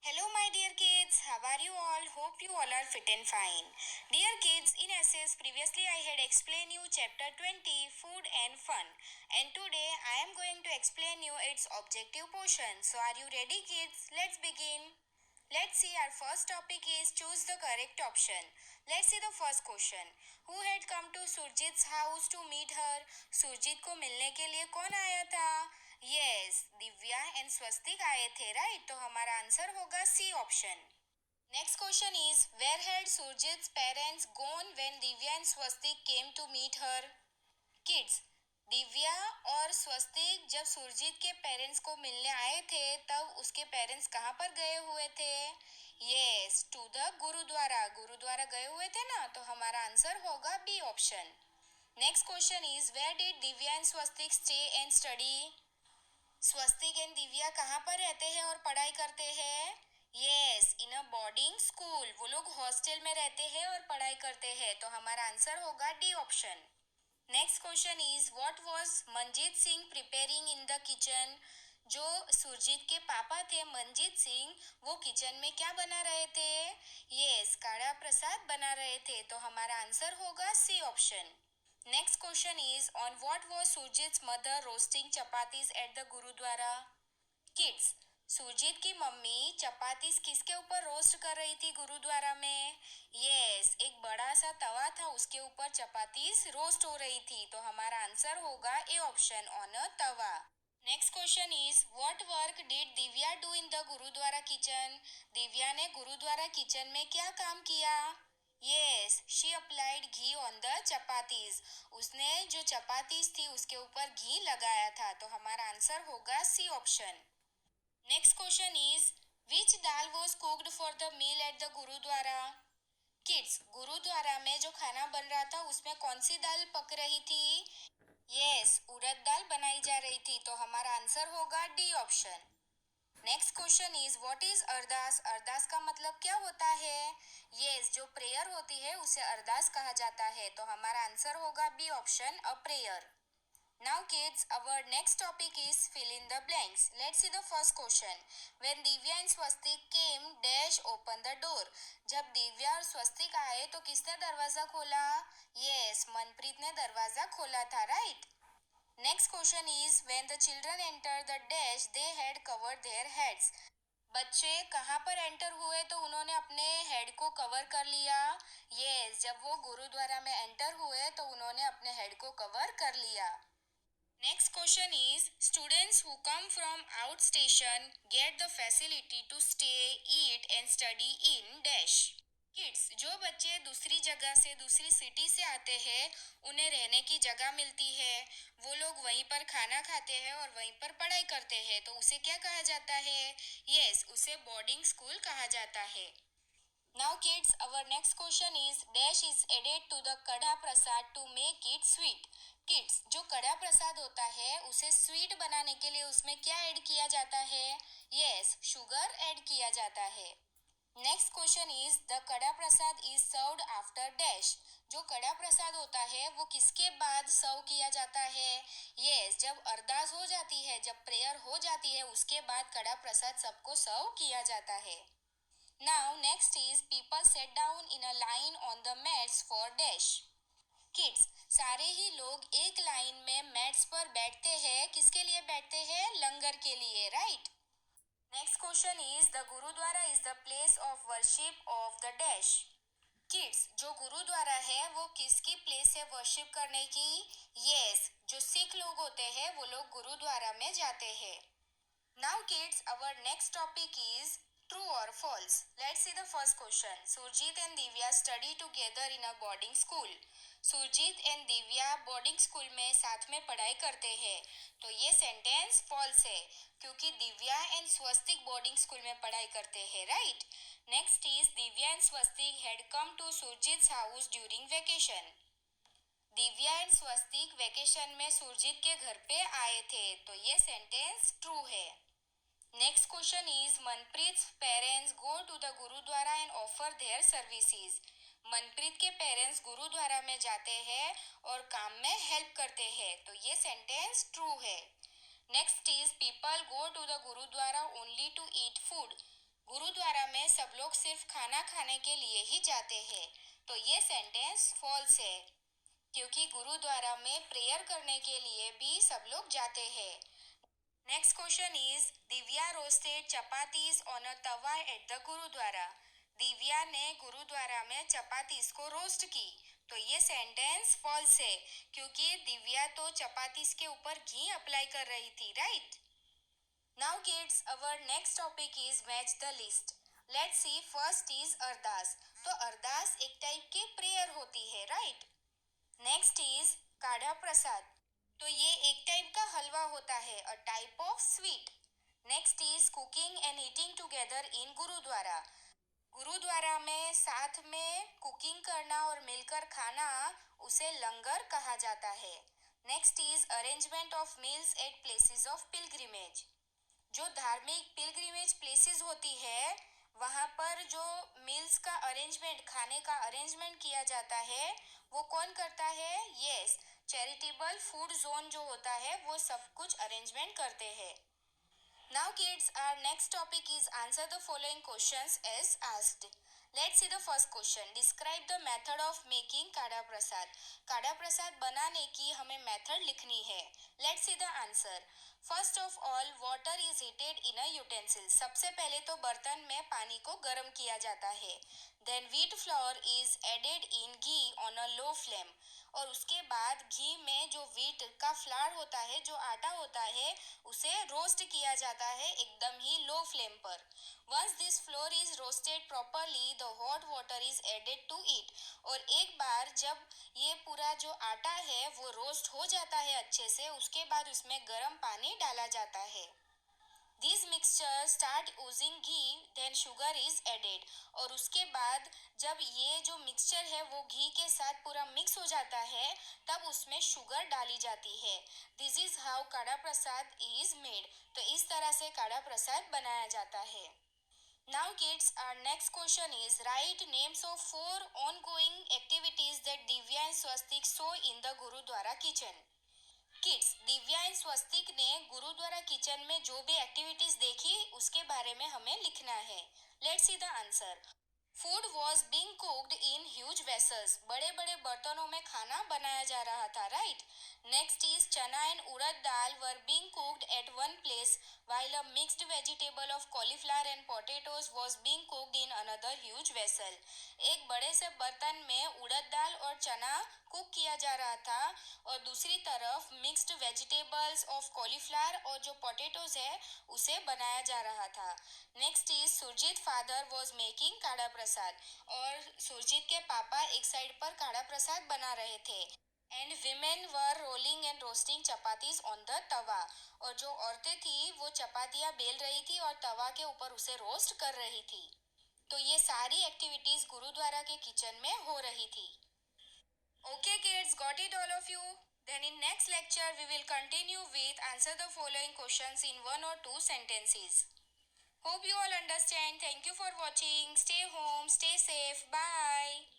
Hello, my dear kids. How are you all? Hope you all are fit and fine. Dear kids, in essence, previously I had explained you chapter 20, Food and Fun. And today I am going to explain you its objective portion. So, are you ready, kids? Let's begin. Let's see, our first topic is choose the correct option. Let's see the first question. Who had come to Surjit's house to meet her? Surjit को मिलने के लिए कौन आया था? Yes, Divya and स्वस्तिक आए थे, right? तो हमारा आंसर होगा C option. Next question is where had Surjit's parents gone when Divya and Swastik came to meet her? Kids, Divya और स्वस्तिक जब सुरजीत के पेरेंट्स को मिलने आए थे तब उसके पेरेंट्स कहाँ पर गए हुए थे? Yes, to the gurudwara. Gurudwara गए हुए थे ना, तो हमारा आंसर होगा B option. Next question is where did Divya and Swastik stay and study? Swastik and Divya कहाँ पर रहते हैं और पढ़ाई करते हैं? Yes, in a boarding school. वो लोग हॉस्टल में रहते हैं और पढ़ाई करते हैं, तो हमारा आंसर होगा D option. Next question is what was Manjeet Singh preparing in the kitchen? जो सुरजीत के पापा थे मंजीत सिंह, वो किचन में क्या बना रहे थे? यस, काढ़ा प्रसाद बना रहे थे, तो हमारा आंसर होगा C option. Next question is on what was Surjit's mother roasting chapatis at the gurdwara? Kids, Surjit की मम्मी चपातीस किसके ऊपर रोस्ट कर रही थी गुरुद्वारा में? यस, एक बड़ा सा तवा था, उसके ऊपर चपातीस रोस्ट हो रही थी, तो हमारा आंसर होगा A option, on a tawa. Next question is what work did Divya do in the gurdwara kitchen? Divya ने गुरुद्वारा किचन में क्या काम किया? Yes, she applied ghee on the chapatis. उसने जो चपातीस थी उसके ऊपर घी लगाया था, तो हमारा आंसर होगा C option. Next question is which dal was cooked for the meal at the gurdwara? Kids, gurudwara में जो खाना बन रहा था उसमें कौन सी दाल पक रही थी? यस, उड़द दाल बनाई जा रही थी, तो हमारा आंसर होगा D option. Next question is what is Ardas? Ardas का मतलब क्या होता है? यस, जो प्रेयर होती है उसे अरदास कहा जाता है, तो हमारा आंसर होगा B option, a prayer. Now kids, our next topic is fill in the blanks. Let's see the first question. When Divya and Swastik came, dash open the door. जब दिव्या और स्वस्तिक आए तो किसने दरवाजा खोला? Yes, मनप्रीत ने दरवाजा खोला था, right? Next question is when the children entered the dash, they had covered their heads. बच्चे कहाँ पर एंटर हुए तो उन्होंने अपने हेड को कवर कर लिया? यस, जब वो गुरुद्वारा में एंटर हुए तो उन्होंने अपने हेड को कवर कर लिया. Next question is students who come from out station get the facility to stay, eat and study in dash. Kids, जो बच्चे दूसरी जगह से दूसरी सिटी से आते हैं उन्हें रहने की जगह मिलती है. वो लोग वहीं पर खाना खाते हैं और वहीं पर पढ़ाई करते हैं, तो उसे क्या कहा जाता है? यस, उसे बोर्डिंग स्कूल कहा जाता है. Now kids, our next question is dash is added to the kadha prasad to make it sweet. Kids, जो कड़ा प्रसाद होता है उसे स्वीट बनाने के लिए उसमें क्या ऐड किया जाता है? यस, शुगर ऐड किया जाता है. नेक्स्ट क्वेश्चन इज द कड़ा प्रसाद इज सर्व्ड आफ्टर डैश. जो कड़ा प्रसाद होता है वो किसके बाद सर्व किया जाता है? यस, जब अरदास हो जाती है, जब प्रेयर हो जाती है उसके बाद कड़ा प्रसाद सबको सर्व किया जाता है. Now next is people set down in a line on the mats for dash. Kids, सारे ही लोग एक लाइन में मैट्स पर बैठते हैं. किसके लिए बैठते हैं? लंगर के लिए, right? Next question is the gurudwara is the place of worship of the dash. Kids, जो गुरुद्वारा है वो किसकी प्लेस है वर्शिप करने की? यस, जो सिख लोग होते हैं वो लोग गुरुद्वारा में जाते हैं. Now kids, our next topic is true or false. Let's see the first question. Surjit and Divya study together in a boarding school. Surjeet and Divya boarding school में साथ में पढ़ाई करते हैं, तो ये सेंटेंस फॉल्स है क्योंकि Divya and Swastik boarding school में पढ़ाई करते हैं, right? Next is Divya and Swastik had come to Surjit's house during vacation. Divya and Swastik vacation में सुरजीत के घर पे आए थे, तो ये सेंटेंस ट्रू है. Next question is Manpreet parents go to the gurdwara and offer their services. Manpreet के पेरेंट्स गुरुद्वारा में जाते हैं और काम में हेल्प करते हैं, तो ये सेंटेंस ट्रू है. Next is people go to the gurudwara only to eat food. Gurudwara में सब लोग सिर्फ खाना खाने के लिए ही जाते हैं, तो ये सेंटेंस फॉल्स है, क्योंकि गुरुद्वारा में प्रेयर करने के लिए भी सब लोग जाते हैं। Next question is Divya roasted chapatis on a tawa at the gurudwara. Divya ने गुरुद्वारा में चपातीस को रोस्ट की, तो ये सेंटेंस फॉल्स है, क्योंकि दिव्या तो चपातीस के ऊपर घी अप्लाई कर रही थी, right? Now kids, our next topic is match the list. Let's see, first is Ardas. तो अरदास एक टाइप की प्रेयर होती है, राइट? नेक्स्ट इज काढ़ा प्रसाद। तो ये एक टाइप का हलवा होता है, a type of sweet. Next is cooking and eating together in gurudwara. Gurudwara में साथ में कुकिंग करना और मिलकर खाना, उसे लंगर कहा जाता है। Next is arrangement of meals at places of pilgrimage. जो धार्मिक पिलग्रिमेज प्लेसेस होती है, वहाँ पर जो मील्स का अरेंजमेंट, खाने का अरेंजमेंट किया जाता है, वो कौन करता है? यस, चैरिटेबल फूड जोन जो होता है, वो सब कुछ अरेंजमेंट करते हैं। Now kids, our next topic is answer the following questions as asked. Let's see the first question. Describe the method of making kada prasad. काढ़ा प्रसाद बनाने की हमें मेथड लिखनी है। Let's see the answer. First of all, water is heated in a utensil. सबसे पहले तो बर्तन में पानी को गर्म किया जाता है। Then wheat flour is added in ghee on a low flame. और उसके बाद घी में जो व्हीट का फ्लावर होता है, जो आटा होता है, उसे रोस्ट किया जाता है एकदम ही लो फ्लेम पर। Once this flour is roasted properly, the hot water is added to it. और एक बार जब ये पूरा जो आटा है वो रोस्ट हो जाता है अच्छे से, उसके बाद उसमें गर्म पानी डाला जाता है। This mixture start oozing ghee, then sugar is added. और उसके बाद जब ये जो मिक्सचर है वो घी के साथ पूरा मिक्स हो जाता है, तब उसमें शुगर डाली जाती है। दिस इज हाउ काढ़ा प्रसाद इज मेड। तो इस तरह से काढ़ा प्रसाद बनाया जाता है। Now kids, our next question is write names of 4 ongoing activities that Divya and Swastik so in the gurdwara kitchen. Kids, Divya and Swastik ने गुरुद्वारा किचन में जो भी एक्टिविटीज देखी, उसके बारे में हमें लिखना है। Let's see the answer. Food was being cooked in huge vessels. बड़े बड़े बर्तनों में खाना बनाया जा रहा था, right? Next is chana and urad dal were being cooked at one place, while a mixed vegetable of cauliflower and potatoes was being cooked in another huge vessel. एक बड़े से बर्तन में उड़द दाल और चना कुक किया जा रहा था, और दूसरी तरफ मिक्स्ड वेजिटेबल्स ऑफ कॉलीफ्लावर और जो पोटैटोज है, उसे बनाया जा रहा था। Next is Surjeet father was making karah prasad. और सुरजीत के पापा एक साइड पर काढ़ा प्रसाद बना रहे थे। And women were rolling and roasting chapatis on the tawa. और जो औरतें थी वो चपातियाँ बेल रही थी और तवा के ऊपर उसे रोस्ट कर रही थी। तो ये सारी एक्टिविटीज गुरुद्वारा के किचन में हो रही थी। Okay kids, got it all of you? Then in next lecture we will continue with answer the following questions in one or two sentences. Hope you all understand. Thank you for watching. Stay home, stay safe. Bye.